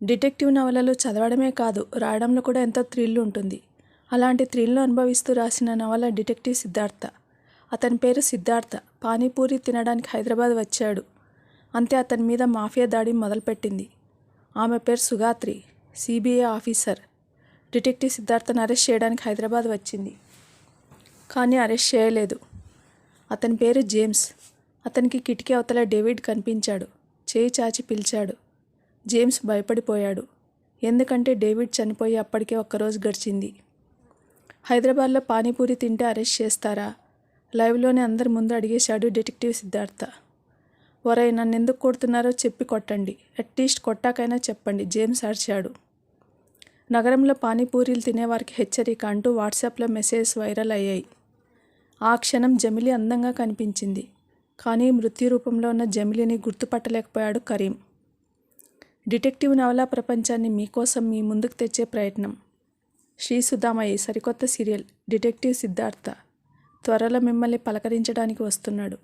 Detective నవలలు చదవడమే కాదు, రాయడంలో కూడా ఎంతో థ్రిల్ ఉంటుంది. అలాంటి థ్రిల్ను అనుభవిస్తూ రాసిన నవల డిటెక్టివ్ సిద్ధార్థ. అతని పేరు సిద్ధార్థ. పానీపూరి తినడానికి హైదరాబాద్ వచ్చాడు. అంతే అతని మీద మాఫియా దాడి మొదలుపెట్టింది. ఆమె పేరు సుగాత్రి, సిబిఐ ఆఫీసర్. డిటెక్టివ్ సిద్ధార్థను అరెస్ట్ చేయడానికి హైదరాబాద్ వచ్చింది. కానీ అరెస్ట్ చేయలేదు. అతని పేరు జేమ్స్. అతనికి కిటికీ అవతల డేవిడ్ కనిపించాడు. చేయి చాచి పిలిచాడు. జేమ్స్ భయపడిపోయాడు. ఎందుకంటే డేవిడ్ చనిపోయి అప్పటికే ఒక్కరోజు గడిచింది. హైదరాబాద్లో పానీపూరి తింటే అరెస్ట్ చేస్తారా? లైవ్లోనే అందరి ముందు అడిగేశాడు డిటెక్టివ్ సిద్ధార్థ. ఒరేయ్, నన్ను ఎందుకు కొడుతున్నారో చెప్పి కొట్టండి, అట్లీస్ట్ కొట్టాకైనా చెప్పండి, జేమ్స్ అరిచాడు. నగరంలో పానీపూరీలు తినేవారికి హెచ్చరిక అంటూ వాట్సాప్లో మెసేజ్ వైరల్ అయ్యాయి. ఆ క్షణం జమిలి అందంగా కనిపించింది. కానీ మృత్యు రూపంలో ఉన్న జమిలిని గుర్తుపట్టలేకపోయాడు కరీం. డిటెక్టివ్ నవలా ప్రపంచాన్ని మీకోసం మీ ముందుకు తెచ్చే ప్రయత్నం. శ్రీ సుధామయ్య సరికొత్త సీరియల్ డిటెక్టివ్ సిద్ధార్థ త్వరలో మిమ్మల్ని పలకరించడానికి వస్తున్నాడు.